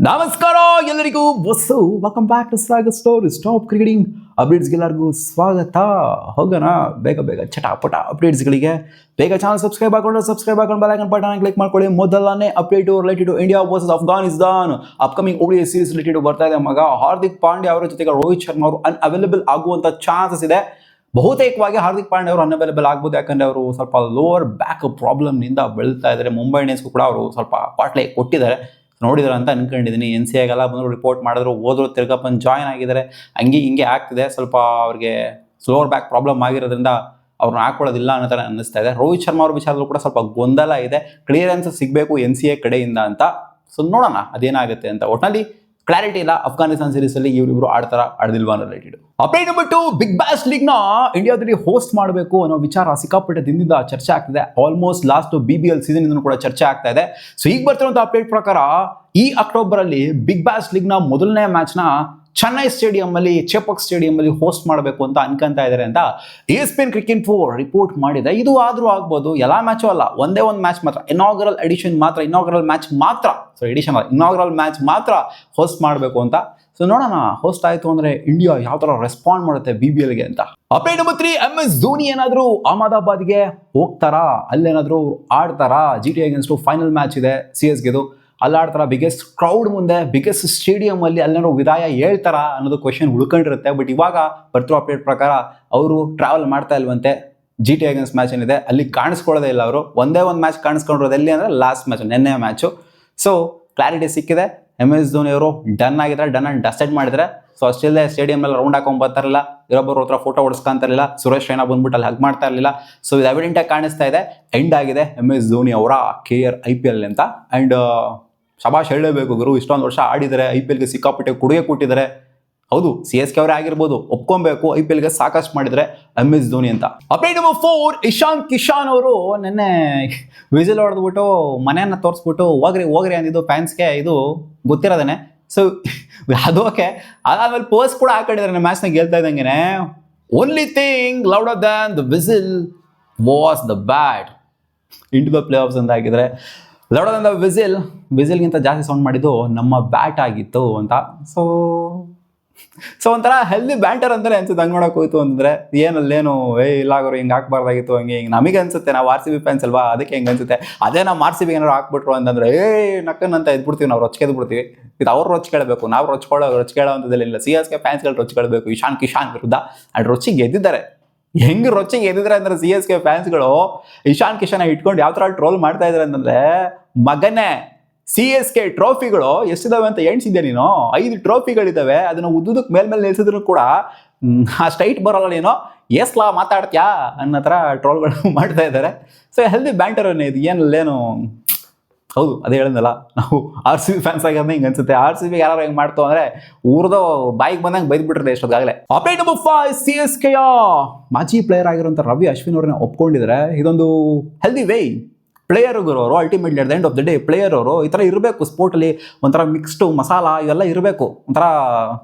ನಮಸ್ಕಾರ ಎಲ್ಲರಿಗೂ ಬಸ್ಸು welcome back to Sagar stories top cricketing ಅಪ್ಡೇಟ್ಸ್ಗೆಲ್ಲರಿಗೂ ಸ್ವಾಗತ. ಹೋಗೋಣ ಬೇಗ ಚಟಾಪಟ ಅಪ್ಡೇಟ್ಸ್ಗಳಿಗೆ. ಬೇಗ ಚಾನಲ್ ಸಬ್ಸ್ಕ್ರೈಬ್ ಹಾಕೊಂಡು ಬೆಲ್ ಐಕಾನ್ ಬಟನ್ ಕ್ಲಿಕ್ ಮಾಡ್ಕೊಳ್ಳಿ. ಮೊದಲನೇ update related India versus Afghanistan upcoming ODI series related ಬರ್ತಾ ಇದೆ. ಮಗ ಹಾರ್ದಿಕ್ ಪಾಂಡ್ಯ ಅವರ ಜೊತೆಗೆ ರೋಹಿತ್ ಶರ್ಮಾ ಅವರು ಅನ್ಅವೈಲೇಬಲ್ ಆಗುವಂತ ಚಾನ್ಸಸ್ ಇದೆ. ಬಹುತೇಕವಾಗಿ ಹಾರ್ದಿಕ್ ಪಾಂಡ್ಯ ಅವರು ಅನ್ಅವೈಲೇಬಲ್ ಆಗ್ಬೋದು, ಯಾಕಂದ್ರೆ ಅವರು ಸ್ವಲ್ಪ ಲೋವರ್ ಬ್ಯಾಕ್ ಪ್ರಾಬ್ಲಮ್ನಿಂದ ಬೆಳ್ತಾ ಇದ್ದಾರೆ. ಮುಂಬೈ ಇಂಡಿಯನ್ಸ್ಗೂ ಕೂಡ ಅವರು ಸ್ವಲ್ಪ ಪಾಟ್ಲೆ ಕೊಟ್ಟಿದ್ದಾರೆ, ನೋಡಿದ್ರು ಅಂತ ಅನ್ಕೊಂಡಿದ್ದೀನಿ. NCA ಗೆಲ್ಲ ಬಂದರು, ರಿಪೋರ್ಟ್ ಮಾಡಿದ್ರು, ಹೋದ್ರು, ತಿರ್ಗಾ ಬಂದು ಜಾಯ್ನ್ ಆಗಿದ್ದಾರೆ. ಹಿಂಗೆ ಆಗ್ತಿದೆ. ಸ್ವಲ್ಪ ಅವ್ರಿಗೆ ಸ್ಲೋವರ್ ಬ್ಯಾಕ್ ಪ್ರಾಬ್ಲಮ್ ಆಗಿರೋದ್ರಿಂದ ಅವ್ರನ್ನ ಹಾಕೊಳ್ಳೋದಿಲ್ಲ ಅನ್ನೋ ಥರ ಅನ್ನಿಸ್ತಾ ಇದೆ. ರೋಹಿತ್ ಶರ್ಮಾ ಅವ್ರ ವಿಚಾರದಲ್ಲೂ ಕೂಡ ಸ್ವಲ್ಪ ಗೊಂದಲ ಇದೆ, ಕ್ಲಿಯರೆನ್ಸ್ ಸಿಗಬೇಕು NCA ಕಡೆಯಿಂದ ಅಂತ. ಸೊ ನೋಡೋಣ ಅದೇನಾಗುತ್ತೆ ಅಂತ. ಒಟ್ಟಿನಲ್ಲಿ ಕ್ಲಾರಿಟಿ ಇಲ್ಲ ಅಫ್ಘಾನಿಸ್ತಾನ್ ಸೀರೀಸ್ ಅಲ್ಲಿ ಇವರಿಬ್ರು ಆಡ್ದಿಲ್ವಾ ಅನ್ನೋ related. Update number 2, Big Bash League ನ ಇಂಡಿಯಾದಲ್ಲಿ ಹೋಸ್ಟ್ ಮಾಡಬೇಕು ಅನ್ನೋ ವಿಚಾರ ಸಿಕ್ಕಾಪಟ್ಟೆ ದಿನದಿಂದ ಚರ್ಚೆ ಆಗ್ತಿದೆ. ಆಲ್ಮೋಸ್ಟ್ ಲಾಸ್ಟ್ BBL ಸೀಸನ್ ಇಂದ ಕೂಡ ಚರ್ಚೆ ಆಗ್ತಾ ಇದೆ. ಸೊ ಈಗ ಬರ್ತಿರುವಂತಹ ಅಪ್ಡೇಟ್ ಪ್ರಕಾರ ಈ ಅಕ್ಟೋಬರ್ ಅಲ್ಲಿ ಬಿಗ್ ಬ್ಯಾಶ್ ಲೀಗ್ ನ ಮೊದಲನೇ ಮ್ಯಾಚ್ ನ ಚೆನ್ನೈ ಸ್ಟೇಡಿಯಂ ಅಲ್ಲಿ, ಚೆಪಕ್ ಸ್ಟೇಡಿಯಂ ಅಲ್ಲಿ ಹೋಸ್ಟ್ ಮಾಡಬೇಕು ಅಂತ ಅನ್ಕೊಂತಾ ಇದ್ದಾರೆ ಅಂತ ESPN Cricket Info ರಿಪೋರ್ಟ್ ಮಾಡಿದೆ. ಇದು ಆದ್ರೂ ಆಗ್ಬೋದು, ಎಲ್ಲಾ ಮ್ಯಾಚು ಅಲ್ಲ, ಒಂದೇ ಒಂದು ಮ್ಯಾಚ್ ಮಾತ್ರ, ಇನಾಗ್ರಲ್ ಮ್ಯಾಚ್ ಮಾತ್ರ ಹೋಸ್ಟ್ ಮಾಡಬೇಕು ಅಂತ. ಸೊ ನೋಡೋಣ ಹೋಸ್ಟ್ ಆಯ್ತು ಅಂದ್ರೆ ಇಂಡಿಯಾ ಯಾವ ತರ ರೆಸ್ಪಾಂಡ್ ಮಾಡುತ್ತೆ BBL ಗೆ ಅಂತ. ಅಪ್ಡೇಟ್ ನಂಬರ್ 3, MS ಧೋನಿ ಏನಾದ್ರು ಅಹಮದಾಬಾದ್ಗೆ ಹೋಗ್ತಾರಾ, ಅಲ್ಲೇನಾದ್ರು ಆಡ್ತಾರಾ? GTA ಅಗೇನ್ಸ್ಟ್ ಫೈನಲ್ ಮ್ಯಾಚ್ ಇದೆ CSKದು, ಅಲ್ಲಾಡ್ತಾರ ಬಿಗ್ಗೆಸ್ಟ್ ಕ್ರೌಡ್ ಮುಂದೆ, ಬಿಗ್ಗೆಸ್ಟ್ ಸ್ಟೇಡಿಯಂ ಅಲ್ಲಿ ಅಲ್ಲೇನೋ ವಿದಾಯ ಹೇಳ್ತಾರ ಅನ್ನೋದು ಕ್ವಶನ್ ಉಳ್ಕೊಂಡಿರುತ್ತೆ. ಬಟ್ ಇವಾಗ ಬರ್ತಿರೋ ಅಪ್ಡೇಟ್ ಪ್ರಕಾರ ಅವರು ಟ್ರಾವೆಲ್ ಮಾಡ್ತಾ ಇಲ್ವಂತೆ. GTA ಅಗೇನ್ಸ್ಟ್ ಮ್ಯಾಚ್ ಏನಿದೆ ಅಲ್ಲಿ ಕಾಣಿಸ್ಕೊಳ್ಳೋದೇ ಇಲ್ಲ ಅವರು. ಒಂದೇ ಒಂದು ಮ್ಯಾಚ್ ಕಾಣಿಸ್ಕೊಂಡಿರೋದು ಎಲ್ಲಿ ಅಂದ್ರೆ ಲಾಸ್ಟ್ ಮ್ಯಾಚ್, ನೆನ್ನೆ ಮ್ಯಾಚು. ಸೊ ಕ್ಲಾರಿಟಿ ಸಿಕ್ಕಿದೆ, MS ಧೋನಿ ಅವರು ಡನ್ ಆಗಿದ್ದಾರೆ, ಡನ್ ಅಂಡ್ ಡಸ್ಟೆಡ್ ಮಾಡಿದ್ರೆ. ಸೊ ಅಷ್ಟಿಲ್ಲದೆ ಸ್ಟೇಡಿಯಂ ಎಲ್ಲ ರೌಂಡ್ ಹಾಕೊಂಡ್ ಬರ್ತಾರಲ್ಲ, ಇರೊಬ್ಬರು ಹತ್ರ ಫೋಟೋ ಹೊಡ್ಸ್ಕೊಂತಾರಿಲ್ಲ, ಸುರೇಶ್ ರೈನಾ ಬಂದ್ಬಿಟ್ಟು ಅಲ್ಲಿ ಹಗ್ ಮಾಡ್ತಾ ಇರಲಿಲ್ಲ. ಸೊ ಇದು ಎವಿಡೆಂಟ್ ಆಗಿ ಕಾಣಿಸ್ತಾ ಇದೆ, ಎಂಡ್ ಆಗಿದೆ MS ಧೋನಿ ಅವರ KR IPL ಅಂತ. ಅಂಡ್ ಶಬಾಷ್ ಹೇಳಲೇಬೇಕು ಗುರು, ಇಷ್ಟೊಂದು ವರ್ಷ ಆಡಿದರೆ, IPL ಗೆ ಸಿಕ್ಕಾಪಟ್ಟೆ ಕೊಡುಗೆ ಕೊಟ್ಟಿದ್ದಾರೆ. ಹೌದು, CSK ಅವರೇ ಆಗಿರ್ಬೋದು, ಒಪ್ಕೊಬೇಕು, IPL ಗೆ ಸಾಕಷ್ಟು ಮಾಡಿದ್ರೆ MS ಧೋನಿ ಅಂತ. ಅಪ್ಡೇಟ್ ನಂಬರ್ 4, ಇಶಾನ್ ಕಿಶಾನ್ ಅವರು ನಿನ್ನೆ ವಿಸಿಲ್ ಹೊಡೆದ್ಬಿಟ್ಟು ಮನೆಯನ್ನ ತೋರಿಸ್ಬಿಟ್ಟು ಹೋಗ್ರಿ ಅಂದಿದ್ದು ಫ್ಯಾನ್ಸ್ಗೆ, ಇದು ಗೊತ್ತಿರೋದೇನೆ. ಸೊ ಅದು ಓಕೆ. ಅದಾದ್ಮೇಲೆ ಪೋಸ್ಟ್ ಕೂಡ ಹಾಕೊಂಡಿದ್ದಾರೆ ಮ್ಯಾಚ್ನ ಗೆಲ್ತಾ ಇದ್ದಂಗೆನೆ. Only thing louder than the whistle was the bat into the playoffs ಅಂತ ಹಾಕಿದ್ರೆ, ಲೌಡರ್ ದ್ಯಾನ್ ದ ವಿಸಿಲ್ಗಿಂತ ಜಾಸ್ತಿ ಸೌಂಡ್ ಮಾಡಿದ್ದು ನಮ್ಮ ಬ್ಯಾಟ್ ಆಗಿತ್ತು ಅಂತ. ಸೊ ಒಂಥರ ಹೆಲ್ದಿ ಬ್ಯಾಂಟರ್ ಅಂತಾನೆ ಅನ್ಸುತ್ತೆ ಹಂಗೆ ನೋಡಕ್ ಹೋಯ್ತು ಅಂದ್ರೆ. ಏನಲ್ಲೇನು ಇಲ್ಲಾಗೋರು ಹಿಂಗೆ ಹಾಕ್ಬಾರ್ದಾಗಿತ್ತು, ಹಿಂಗೆ ನಮಗೆ ಅನ್ಸುತ್ತೆ, ನಾವು RCB ಫ್ಯಾನ್ಸ್ ಅಲ್ವಾ, ಅದಕ್ಕೆ ಹೆಂಗೆ ಅನ್ಸುತ್ತೆ. ಅದೇ ನಾವು RCB ಏನಾದ್ರು ಹಾಕ್ಬಿಟ್ರು ಅಂತಂದ್ರೆ ನಕ್ಕನ್ನಂತ ಎದ್ಬಿಡ್ತೀವಿ, ನಾವು ರೊಚ್ಕೆದ್ಬಿಡ್ತೀವಿ. ಇದು ಅವ್ರು ರೊಚ್ಕೇಳಬೇಕು, ನಾವು ರೊಚ್ಕೊಳ್ಳೋ ಅಂಥದ್ದಿಲ್ಲ. CSK ಫ್ಯಾನ್ಸ್ಗಳು ರೊಚ್ಕೊಳ್ಬೇಕು ಇಶಾನ್ ಕಿಶಾನ್ ವಿರುದ್ಧ. ಅಂಡ್ ರೊಚ್ಚಿಗೆ ಗೆದ್ದಿದ್ದಾರೆ. ಹೆಂಗೆ ರೊಚ್ಚಿಗೆ ಗೆದ್ದಿದ್ದಾರೆ ಅಂದ್ರೆ CSK ಫ್ಯಾನ್ಸ್ಗಳು ಇಶಾನ್ ಕಿಶಾನ್ ಇಟ್ಕೊಂಡು ಯಾವ ತರ ಟ್ರೋಲ್ ಮಾಡ್ತಾ ಇದಾರೆ ಅಂತಂದ್ರೆ, ಮಗನೇ CSK ಟ್ರೋಫಿಗಳು ಎಷ್ಟಿದಾವೆ ಅಂತ ಎಣಿಸಿದ್ದೆ ನೀನು? 5 ಟ್ರೋಫಿಗಳಿದ್ದಾವೆ. ಅದನ್ನ ಉದ್ದುದಕ್ಕೆ ಮೇಲ್ಮೇಲೆ ನಿಲ್ಸಿದ್ರು ಕೂಡ ಆ ಸ್ಟ್ರೈಟ್ ಬರೋಲ್ಲ, ನೀನು ಎಸ್ಲಾ ಮಾತಾಡ್ತೀಯಾ ಅನ್ನೋ ಥರ ಟ್ರೋಲ್ಗಳು ಮಾಡ್ತಾ ಇದ್ದಾರೆ. ಸೊ ಹೆಲ್ದಿ ಬ್ಯಾಂಟರ್ ಇದು, ಏನಲ್ಲೇನು. ಹೌದು, ಅದೇ ಹೇಳಿದ್ನಲ್ಲ, ನಾವು RCB ಫ್ಯಾನ್ಸ್ ಆಗಿರೋದೇ ಹಿಂಗೆ ಅನ್ಸುತ್ತೆ. RCB ಯಾರು ಹೆಂಗೆ ಮಾಡ್ತು ಅಂದ್ರೆ ಊರ್ದು ಬಾಯಿಗೆ ಬಂದಂಗೆ ಬೈದ್ಬಿಟ್ಟಿರುತ್ತೆ ಎಷ್ಟೊತ್ತಾಗಲೇ. ಅಪ್ಡೇಟ್ ನಂಬರ್ 5, CSKಯ ಮಾಜಿ ಪ್ಲೇಯರ್ ಆಗಿರುವಂಥ ರವಿ ಅಶ್ವಿನ್ ಅವ್ರನ್ನ ಒಪ್ಕೊಂಡಿದ್ದಾರೆ. ಇದೊಂದು ಹೆಲ್ದಿ ವೇ. ಪ್ಲೇಯರ್ ಅವರು ultimately at the end of the day player ಅವರು ಈ ಥರ ಇರಬೇಕು. ಸ್ಪೋರ್ಟಲ್ಲಿ ಒಂಥರ ಮಿಕ್ಸ್ಡು ಮಸಾಲ ಇವೆಲ್ಲ ಇರಬೇಕು. ಒಂಥರ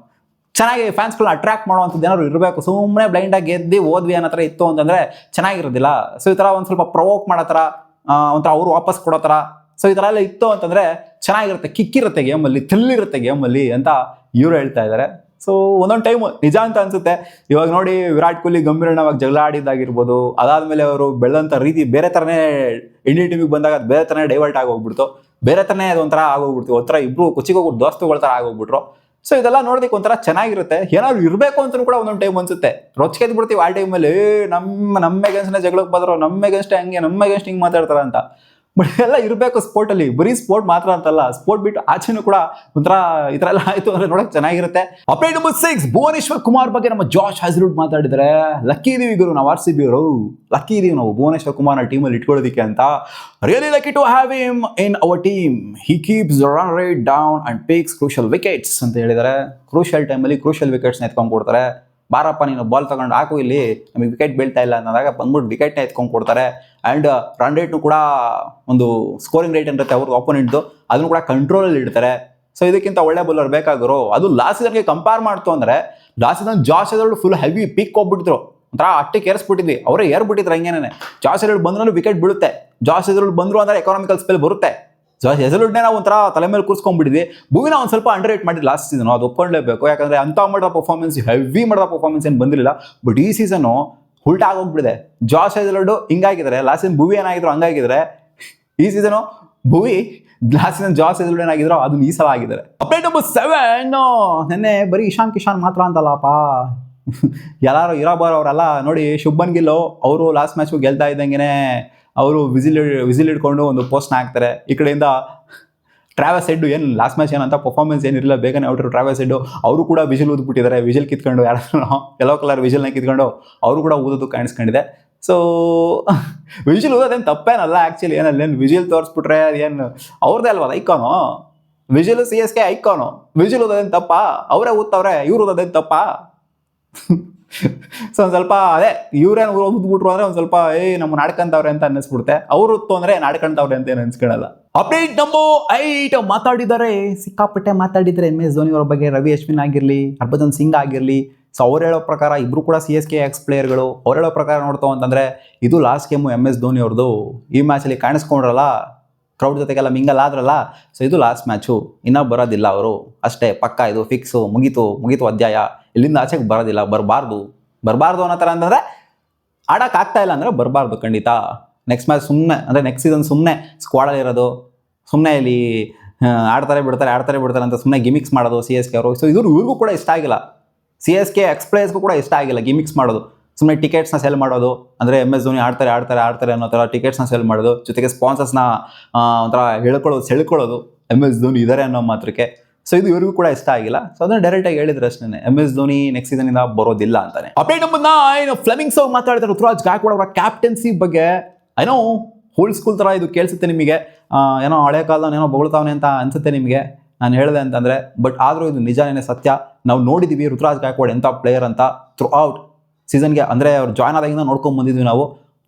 ಚೆನ್ನಾಗಿ ಫ್ಯಾನ್ಸ್ಗಳನ್ನ ಅಟ್ರಾಕ್ಟ್ ಮಾಡುವಂಥದ್ದು ಏನಾದ್ರು ಇರಬೇಕು. ಸುಮ್ಮನೆ ಬ್ಲೈಂಡಾಗಿ ಗೆದ್ದು ಹೋದ್ವಿ ಅನ್ನೋ ಥರ ಇತ್ತು ಅಂತಂದರೆ ಚೆನ್ನಾಗಿರೋದಿಲ್ಲ. ಸೊ ಈ ಥರ ಒಂದು ಸ್ವಲ್ಪ ಪ್ರವೋಕ್ ಮಾಡೋ ಥರ, ಒಂಥರ ಅವರು ವಾಪಸ್ ಕೊಡೋ ಥರ, ಸೊ ಈ ಥರ ಎಲ್ಲ ಇತ್ತು ಅಂತಂದರೆ ಚೆನ್ನಾಗಿರುತ್ತೆ, ಕಿಕ್ಕಿರುತ್ತೆ ಗೇಮಲ್ಲಿ, ಥ್ರಿಲ್ಲಿರುತ್ತೆ ಗೇಮಲ್ಲಿ ಅಂತ ಇವರು ಹೇಳ್ತಾ ಇದ್ದಾರೆ. ಸೊ ಒಂದೊಂದು ಟೈಮು ನಿಜ ಅಂತ ಅನ್ಸುತ್ತೆ. ಇವಾಗ ನೋಡಿ, ವಿರಾಟ್ ಕೊಹ್ಲಿ ಗಂಭೀರವಾಗಿ ಜಗಳ ಆಡಿದ್ದಾಗಿರ್ಬೋದು, ಅದಾದಮೇಲೆ ಅವರು ಬೆಳೆದಂಥ ರೀತಿ ಬೇರೆ ಥರನೇ ಇಂಡಿಯನ್ ಟೀಮಿಗೆ ಬಂದಾಗ ಅದು ಬೇರೆ ಥರನೇ ಡೈವರ್ಟ್ ಆಗೋಗ್ಬಿಡ್ತು, ಬೇರೆ ಥರನೇ ಅದೊಂಥರ ಆಗೋಗ್ಬಿಡ್ತು, ಒಂಥರ ಇಬ್ಬರು ಕುಚಿಗೋಗ್ಬಿಟ್ಟು ದೋಸ್ತುಗಳ ಥರ ಆಗೋಗ್ಬಿಟ್ರು. ಸೊ ಇದೆಲ್ಲ ನೋಡೋದಕ್ಕೆ ಒಂಥರ ಚೆನ್ನಾಗಿರುತ್ತೆ. ಏನಾದ್ರು ಇರಬೇಕು ಅಂತಲೂ ಕೂಡ ಒಂದೊಂದು ಟೈಮ್ ಅನ್ಸುತ್ತೆ. ರೊಚ್ಕೆದ್ ಬಿಡ್ತೀವಿ ಆ ಟೈಮಲ್ಲಿ, ನಮ್ಮ ಅಗೇನ್ಸ್ಟ್ನೇ ಜಗಳಕ್ಕೆ ಬಂದರು, ನಮ್ಮ ಅಗೇನ್ಸ್ಟ್ ಹಿಂಗೆ ಮಾತಾಡ್ತಾರ ಅಂತ. ಬಟ್ ಎಲ್ಲ ಇರಬೇಕು ಸ್ಪೋರ್ಟಲ್ಲಿ. ಬರೀ ಸ್ಪೋರ್ಟ್ ಮಾತ್ರ ಅಂತಲ್ಲ, ಸ್ಪೋರ್ಟ್ ಬಿಟ್ಟು ಆಚೆನೂ ಕೂಡ ಒಂಥರ ಈ ಥರ ಎಲ್ಲ ಆಯಿತು ಅಂದರೆ ನೋಡೋಕೆ ಚೆನ್ನಾಗಿರುತ್ತೆ. ಅಪ್ಡೇಟ್ ನಂಬರ್ 6, ಭುವನೇಶ್ವರ್ ಕುಮಾರ್ ಬಗ್ಗೆ ನಮ್ಮ ಜಾಶ್ ಹ್ಯಾಸಲ್ವುಡ್ ಮಾತಾಡಿದರೆ, ಲಕ್ಕಿ ಇದೀವಿ ಗುರು ನಾವು RCB ಅವರು, ಲಕ್ಕಿ ಇದೀವಿ ನಾವು ಭುವನೇಶ್ವರ್ ಕುಮಾರ್ನ ಟೀಮಲ್ಲಿ ಇಟ್ಕೊಳ್ಳೋದಕ್ಕೆ ಅಂತ. Really lucky to have him in our team. He keeps the run rate down and takes crucial wickets ಅಂತ ಹೇಳಿದ್ದಾರೆ. ಕ್ರೂಷಿಯಲ್ ಟೈಮಲ್ಲಿ ಕ್ರೂಷಿಯಲ್ ವಿಕೆಟ್ಸ್ನ ಎತ್ಕೊಂಡು ಕೊಡ್ತಾರೆ. ಬಾರಪ್ಪ ನೀನು ಬಾಲ್ ತಗೊಂಡು ಹಾಕು, ಇಲ್ಲಿ ನಮಗೆ ವಿಕೆಟ್ ಬೀಳ್ತಾ ಇಲ್ಲ ಅನ್ನೋದಾಗ ಬಂದ್ಬಿಟ್ಟು ವಿಕೆಟ್ನ ಎತ್ಕೊಂಡು ಕೊಡ್ತಾರೆ. ಆ್ಯಂಡ್ ರನ್ ರೇಟ್ನು ಕೂಡ ಒಂದು ಸ್ಕೋರಿಂಗ್ ರೇಟ್ ಇರುತ್ತೆ ಅವ್ರದ್ದು ಆಪೋನೆಂಟ್ದು, ಅದನ್ನು ಕೂಡ ಕಂಟ್ರೋಲಲ್ಲಿ ಇಡ್ತಾರೆ. ಸೊ ಇದಕ್ಕಿಂತ ಒಳ್ಳೆ ಬೌಲರ್ ಬೇಕಾಗಿರೋ. ಅದು ಲಾಸ್ಟ್ ಸೀಸನ್ಗೆ ಕಂಪೇರ್ ಮಾಡ್ತು ಅಂದರೆ, ಲಾಸ್ಟ್ ಸೀಸನ್ ಜಾಸ್ ಹ್ಯಾಸಲ್ವುಡ್ ಫುಲ್ ಹೆವಿ ಪಿಕ್ ಹೋಗ್ಬಿಟ್ಟಿದ್ರು, ಒಂಥರ ಅಟ್ಟಕ್ಕೆ ಏರಿಸ್ಬಿಟ್ಟಿದ್ವಿ, ಅವರೇ ಏರ್ಬಿಟ್ಟಿದ್ರು ಹಂಗೇನೆ. ಜಾಸ್ ಹ್ಯಾಸಲ್ವುಡ್ ಬಂದ್ರೂ ವಿಕೆಟ್ ಬೀಳುತ್ತೆ, ಜಾಸ್ ಹ್ಯಾಸಲ್ವುಡ್ ಬಂದರು ಅಂದರೆ ಎಕಾನಾಮಿಕಲ್ ಸ್ಪೆಲ್ ಬರುತ್ತೆ. ಜಾಶ್ ಹೆಸರುಡ್ನೇ ನಾವು ಒಂಥರ ತಲೆ ಮೇಲೆ ಕೂರ್ಸ್ಕೊಂಡ್ಬಿಟ್ಟಿದ್ವಿ. ಭುವಿನ ಒಂದು ಸ್ವಲ್ಪ ಅಂಡರ್ ರೇಟ್ ಮಾಡಿದ್ದು ಲಾಸ್ಟ್ ಸೀಸನ್, ಅದು ಒಪ್ಕೊಳ್ಳೇಬೇಕು. ಯಾಕಂದರೆ ಅಂಥ ಮಾಡಿದ ಪರ್ಫಾರ್ಮೆನ್ಸ್, ಹೆವಿ ಮಾಡಿದ ಪರ್ಫಾರ್ಮೆನ್ಸ್ ಏನು ಬಂದಿರಲಿಲ್ಲ. ಬಟ್ ಈ ಸೀಸನು ಉಲ್ಟಾ ಆಗೋಗ್ಬಿಟ್ಟಿದೆ. ಜಾಶ್ ಹೆಸರುಡು ಹಿಂಗಾಗಿದ್ದಾರೆ, ಲಾಸ್ಟ್ ಸೀಸನ್ ಭುವಿ ಏನಾಗಿದ್ರು ಹಂಗಾಗಿದ್ದಾರೆ. ಈ ಸೀಸನು ಭುವಿ, ಲಾಸ್ಟ್ ಸೀಸನ್ ಜಾಶ್ ಹೆಸರುಡು ಏನಾಗಿದ್ರು ಅದನ್ನ ಈ ಸಲ ಆಗಿದ್ದಾರೆ. Update number 7. ನೆನ್ನೆ ಬರೀ ಇಶಾನ್ ಕಿಶಾನ್ ಮಾತ್ರ ಅಂತಲ್ಲಪ್ಪ, ಎಲ್ಲರೂ ಇರೋಬಾರೋ ಅವರೆಲ್ಲ ನೋಡಿ. ಶುಭ್ಮನ್ ಗಿಲ್ ಅವರು ಲಾಸ್ಟ್ ಮ್ಯಾಚ್ಗೂ ಗೆಲ್ತಾ ಇದ್ದಂಗೆ ಅವರು ವಿಸಿಲ್ ಹಿಡ್ಕೊಂಡು ಒಂದು ಪೋಸ್ಟ್ನ ಹಾಕ್ತಾರೆ. ಈ ಕಡೆಯಿಂದ ಟ್ರಾವೆಸ್ ಹೆಡ್ ಏನು ಲಾಸ್ಟ್ ಮ್ಯಾಚ್ ಏನಂತ ಪರ್ಫಾರ್ಮೆನ್ಸ್ ಏನಿರಲಿಲ್ಲ, ಬೇಗನೆ ಔಟ್ರು ಟ್ರಾವೆಸ್ ಹೆಡ್ ಅವರು ಕೂಡ ವಿಜಿಲ್ ಊದ್ಬಿಟ್ಟಿದ್ದಾರೆ. ವಿಜಿಲ್ ಕಿತ್ಕೊಂಡು ಯಾರು ಯೆಲ್ಲೋ ಕಲರ್ ವಿಜಿಲ್ನ ಕಿತ್ಕೊಂಡು ಅವರು ಕೂಡ ಊದೋದು ಕಾಣಿಸ್ಕೊಂಡಿದೆ. ಸೊ ವಿಜಿಲ್ ಊದೋದೇನು ತಪ್ಪೇನಲ್ಲ ಆ್ಯಕ್ಚುಲಿ. ಏನಲ್ಲಿ ವಿಜಿಲ್ ತೋರಿಸ್ಬಿಟ್ರೆ ಏನು ಅವ್ರದ್ದೇ ಅಲ್ವಲ್ಲ icon. Whistle CSK icon. Whistle ಊದೋದೇನು ತಪ್ಪ? ಅವರೇ ಊದ್ತವ್ರೆ, ಇವ್ರು ಊದೋದೇನು ತಪ್ಪ? ಸೊ ಒಂದು ಸ್ವಲ್ಪ ಅದೇ ಇವ್ರೇನು ಊದ್ಬಿಟ್ರು ಅಂದರೆ ಒಂದು ಸ್ವಲ್ಪ ನಮ್ಮ ನಾಡ್ಕಂತವ್ರೆ ಅಂತ ಅನ್ನಿಸ್ಬಿಡುತ್ತೆ. ಅವ್ರು ಉತ್ತು ಅಂದರೆ ನಾಡ್ಕಂತವ್ರೆ ಅಂತ ಏನು ಅನ್ಸ್ಕೊಳ್ಳಲ್ಲ. ಅಪ್ಡೇಟ್ ನಂಬರ್ 8 ಮಾತಾಡಿದ್ದಾರೆ, ಸಿಕ್ಕಾಪಟ್ಟೆ ಮಾತಾಡಿದ್ದಾರೆ MS ಧೋನಿ ಅವ್ರ ಬಗ್ಗೆ. ರವಿ ಅಶ್ವಿನ್ ಆಗಿರಲಿ, ಹರ್ಭಜನ್ ಸಿಂಗ್ ಆಗಿರಲಿ. ಸೊ ಅವ್ರು ಹೇಳೋ ಪ್ರಕಾರ ಇಬ್ಬರು ಕೂಡ CSK ಎಕ್ಸ್ ಪ್ಲೇಯರ್ಗಳು. ಅವ್ರು ಹೇಳೋ ಪ್ರಕಾರ ನೋಡ್ತಾವ ಅಂತಂದರೆ ಇದು ಲಾಸ್ಟ್ ಗೇಮು MS ಧೋನಿ ಅವ್ರದ್ದು. ಈ ಮ್ಯಾಚಲ್ಲಿ ಕಾಣಿಸ್ಕೊಂಡ್ರಲ್ಲ, ಕ್ರೌಡ್ ಜೊತೆಗೆಲ್ಲ ಮಿಂಗಲ್ ಆದ್ರಲ್ಲ, ಸೊ ಇದು ಲಾಸ್ಟ್ ಮ್ಯಾಚು, ಇನ್ನೂ ಬರೋದಿಲ್ಲ ಅವರು ಅಷ್ಟೇ, ಪಕ್ಕ ಇದು ಫಿಕ್ಸು, ಮುಗೀತು ಅಧ್ಯಾಯ, ಇಲ್ಲಿಂದ ಆಚೆಗೆ ಬರೋದಿಲ್ಲ, ಬರಬಾರ್ದು ಅನ್ನೋ ಥರ ಅಂತಂದರೆ ಆಡೋಕ್ಕಾಗ್ತಾ ಇಲ್ಲ ಅಂದರೆ ಬರಬಾರ್ದು ಖಂಡಿತ. ನೆಕ್ಸ್ಟ್ ಮ್ಯಾಚ್ ಸುಮ್ಮನೆ ಅಂದರೆ ನೆಕ್ಸ್ಟ್ ಸೀಸನ್ ಸುಮ್ಮನೆ ಸ್ಕ್ವಾಡಲ್ಲಿ ಇರೋದು, ಸುಮ್ಮನೆ ಇಲ್ಲಿ ಆಡ್ತಾರೆ ಬಿಡ್ತಾರೆ ಅಂತ ಸುಮ್ಮನೆ ಗಿಮಿಕ್ಸ್ ಮಾಡೋದು CSK ಅವರು. ಸೊ ಇವ್ರಿಗೂ ಕೂಡ ಇಷ್ಟ ಆಗಿಲ್ಲ, CSK ಎಕ್ಸ್ ಪ್ಲೇಯರ್ಸ್ಗೂ ಕೂಡ ಇಷ್ಟ ಆಗಿಲ್ಲ ಗಿಮಿಕ್ಸ್ ಮಾಡೋದು. ಸುಮ್ಮನೆ ಟಿಕೆಟ್ಸ್ನ ಸೆಲ್ ಮಾಡೋದು, ಅಂದರೆ MS ಧೋನಿ ಆಡ್ತಾರೆ ಅನ್ನೋ ಥರ ಟಿಕೆಟ್ಸ್ನ ಸೆಲ್ ಮಾಡೋದು, ಜೊತೆಗೆ ಸ್ಪಾನ್ಸರ್ಸ್ನ ಒಂಥರ ಸೆಳ್ಕೊಳ್ಳೋದು MS ಧೋನಿ ಇದ್ದಾರೆ ಅನ್ನೋ ಮಾತ್ರಕ್ಕೆ. ಸೊ ಇದು ಇವ್ರಿಗೂ ಕೂಡ ಇಷ್ಟ ಆಗಿಲ್ಲ. ಸೊ ಅದನ್ನ ಡೈರೆಕ್ಟಾಗಿ ಹೇಳಿದ್ರು ಅಷ್ಟೇ, MS ಧೋನಿ ನೆಕ್ಸ್ಟ್ ಸೀಸನಿಂದ ಬರೋದಿಲ್ಲ ಅಂತಾನೆ. ಅಪ್ಡೇಟ್ ನಂಬರ್ 9 ಫ್ಲೆಮಿಂಗ್ಸ್ ಅವ್ರು ಮಾತಾಡ್ತಾರೆ ಋತುರಾಜ್ ಗಾಯಕ್ವಾಡ್ ಅವರ ಕ್ಯಾಪ್ಟನ್ಸಿ ಬಗ್ಗೆ. ಏನೋ ಓಲ್ಡ್ ಸ್ಕೂಲ್ ಥರ ಇದು ಕೇಳಿಸುತ್ತೆ ನಿಮಗೆ, ಏನೋ ಹಳೆ ಕಾಲದವನು ಏನೋ ಬೊಗಳ್ತಾವನೆ ಅಂತ ಅನ್ಸುತ್ತೆ ನಿಮಗೆ ನಾನು ಹೇಳಿದೆ ಅಂತಂದರೆ. ಬಟ್ ಆದರೂ ಇದು ನಿಜನೇ ಸತ್ಯ. ನಾವು ನೋಡಿದ್ದೀವಿ ಋತುರಾಜ್ ಗಾಯಕ್ವಾಡ್ ಎಂಥ ಪ್ಲೇಯರ್ ಅಂತ ಥ್ರೂ ಔಟ್ ಸೀಸನ್ಗೆ. ಅಂದರೆ ಅವ್ರು ಜಾಯ್ನ್ ಆದಾಗಿಂದ ನೋಡ್ಕೊಂಡು ಬಂದಿದ್ವಿ ನಾವು.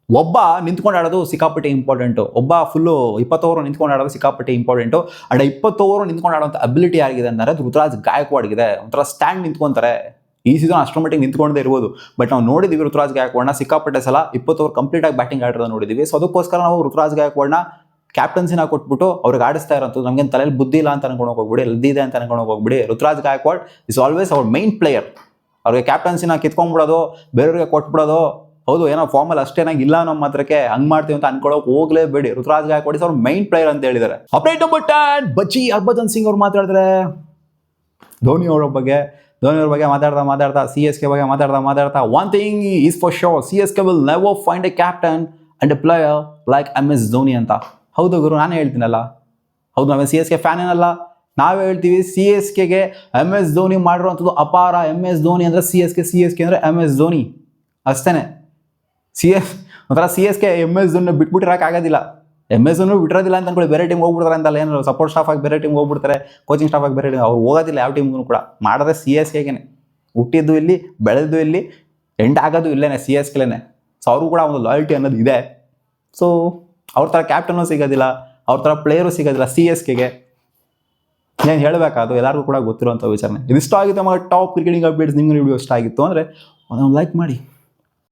ಒಬ್ಬ ನಿಂತ್ಕೊಂಡು ಆಡೋದು ಸಿಕ್ಕಾಪಟ್ಟೆ ಇಂಪಾರ್ಟೆಂಟು, ಒಬ್ಬ ಫುಲ್ಲು 20 ಓವರ್ ನಿಂತ್ಕೊಂಡು ಆಡೋದು ಸಿಕ್ಕಾಪಟ್ಟೆ ಇಂಪಾರ್ಟೆಂಟು. ಅಂಡ್ 20 ಓವರ್ ನಿಂತ್ಕೊಂಡು ಆಡೋಂಥ ಅಬಿಲಿಟಿ ಆಗಿದೆ ಅಂದರೆ ಅದು ಋತುರಾಜ್ ಗಾಯಕ್ವಾಡ್ಗಿದೆ. ಒಂಥರ ಸ್ಟ್ಯಾಂಡ್ ನಿಂತ್ಕೊಂತಾರೆ. ಈ ಸೀಸನ್ ಅಷ್ಟರ ಮಟ್ಟಿಗೆ ನಿಂತ್ಕೊಂಡೇ ಇರ್ಬೋದು. ಬಟ್ ನಾವು ನೋಡಿದ್ದೀವಿ ಋತುರಾಜ್ ಗಾಯಕ್ವಾಡ್ನ ಸಿಕ್ಕಾಪಟ್ಟೆ ಸಲ 20 ಓವರ್ ಕಂಪ್ಲೀಟಾಗಿ ಬ್ಯಾಟಿಂಗ್ ಆಡಿರೋದು ನೋಡಿದ್ದೀವಿ. ಸೊ ಅದಕ್ಕೋಸ್ಕರ ನಾವು ಋತುರಾಜ್ ಗಾಯಕ್ವಾಡ್ನ ಕ್ಯಾಪ್ಟನ್ಸಿನ ಕೊಟ್ಬಿಟ್ಟು ಅವ್ರಿಗೆ ಆಡಿಸ್ತಾ ಇರೋಂಥದ್ದು. ನಮಗೇನು ತಲೆಯಲ್ಲಿ ಬುದ್ಧಿ ಇಲ್ಲ ಅಂತ ಅನ್ಕೊಂಡು ಹೋಗ್ಬಿಡಿ, ಎಲ್ದಿದೆ ಅಂತ ಅನ್ಕೊಂಡು ಹೋಗ್ಬಿಡಿ. ಋತುರಾಜ್ ಗಾಯಕ್ವಾಡ್ ಇಸ್ ಆಲ್ವೇಸ್ ಅವ್ರ ಮೈನ್ ಪ್ಲೇಯರ್. ಅವ್ರಿಗೆ ಕ್ಯಾಪ್ಟನ್ಸಿನ ಕಿತ್ಕೊಂಡ್ಬಿಡೋದು, ಬೇರೆಯವ್ರಿಗೆ ಕೊಟ್ಬಿಡೋದು, ಹೌದು ಏನೋ ಫಾರ್ಮಲ್ಲಿ ಅಷ್ಟೇನಾಗಿ ಇಲ್ಲ ನಮ್ಮ ಮಾತ್ರಕ್ಕೆ ಹಂಗೆ ಮಾಡ್ತೀವಿ ಅಂತ ಅನ್ಕೊಳ್ಳೋಕೆ ಹೋಗ್ಲೇಬೇಡಿ. ಋತುರಾಜ್ ಗಾಯಕ್ವಾಡ್ ಅವ್ರ ಮೈನ್ ಪ್ಲೇಯರ್ ಅಂತ ಹೇಳಿದ್ದಾರೆ. ಅಪ್ಡೇಟ್ ನಂಬರ್ 10 ಬಚ್ಚಿ ಹರ್ಭಜನ್ ಸಿಂಗ್ ಅವ್ರು ಮಾತಾಡಿದ್ರೆ ಧೋನಿ ಅವ್ರ ಬಗ್ಗೆ ಮಾತಾಡ್ತಾ CSK ಬಗ್ಗೆ ಮಾತಾಡ್ತಾ one thing is for sure, CSK will never find A captain and A player like MS Dhoni ಅಂತ. ಹೌದು ಗುರು, ನಾನೇ ಹೇಳ್ತೀನಲ್ಲ. ಹೌದು, ನಾವೇ CSK ಫ್ಯಾನ್ ಏನಲ್ಲ, ನಾವೇ ಹೇಳ್ತೀವಿ CSKಗೆ MS ಧೋನಿ ಮಾಡಿರೋಂಥದ್ದು ಅಪಾರ. MS ಧೋನಿ ಅಂದರೆ CSK ಅಂದರೆ MS ಧೋನಿ ಅಷ್ಟೇ. ಒಂಥರ CSK MS Dhoni ಬಿಟ್ಬಿಟ್ಟಿರೋಕ್ಕಾಗೋದಿಲ್ಲ. MS Dhoni ಬಿಟ್ಟಿರೋದಿಲ್ಲ ಅಂತ ಅನ್ಕೊಳ್ಳಿ, ಬೇರೆ ಟೀಮ್ ಹೋಗ್ಬಿಡ್ತಾರೆ ಅಂತಲ್ಲ, ಏನು ಸಪೋರ್ಟ್ ಸ್ಟಾಫ್ ಆಗಿ ಬೇರೆ ಟೀಮ್ ಹೋಗ್ಬಿಡ್ತಾರೆ, ಕೋಚಿಂಗ್ ಸ್ಟಾಫ್ ಆಗಿ ಬೇರೆ ಟೀಮ್, ಅವ್ರು ಹೋಗೋದಿಲ್ಲ ಯಾವ ಟೀಮ್ಗೂ ಕೂಡ. ಮಾಡಿದ್ರೆ CSKಗೆ ಹುಟ್ಟಿದ್ದು ಇಲ್ಲಿ, ಬೆಳೆದು ಇಲ್ಲಿ, ಎಂಡ್ ಆಗೋದು ಇಲ್ಲೇನೆ CSKಲೇನೆ. ಸೊ ಅವ್ರಿಗೂ ಕೂಡ ಒಂದು ಲಾಯಲ್ಟಿ ಅನ್ನೋದು ಇದೆ. ಸೊ ಅವ್ರ ಥರ ಕ್ಯಾಪ್ಟನ್ನು ಸಿಗೋದಿಲ್ಲ, ಅವ್ರ ಥರ ಪ್ಲೇಯರು ಸಿಗೋದಿಲ್ಲ CSKಗೆ. ಏನು ಹೇಳಬೇಕಾದು ಎಲ್ಲರಿಗೂ ಕೂಡ ಗೊತ್ತಿರುವಂಥ ವಿಚಾರನೆ. ಇದಿಷ್ಟ ಆಗಿತ್ತು ನಮ್ಮ ಟಾಪ್ ಕ್ರಿಕೆಟಿಂಗ್ ಅಪ್ಡೇಟ್ಸ್. ನಿಮ್ಗೆ ವಿಡಿಯೋ ಇಷ್ಟ ಆಗಿತ್ತು ಅಂದರೆ ಒಂದು ಲೈಕ್ ಮಾಡಿ.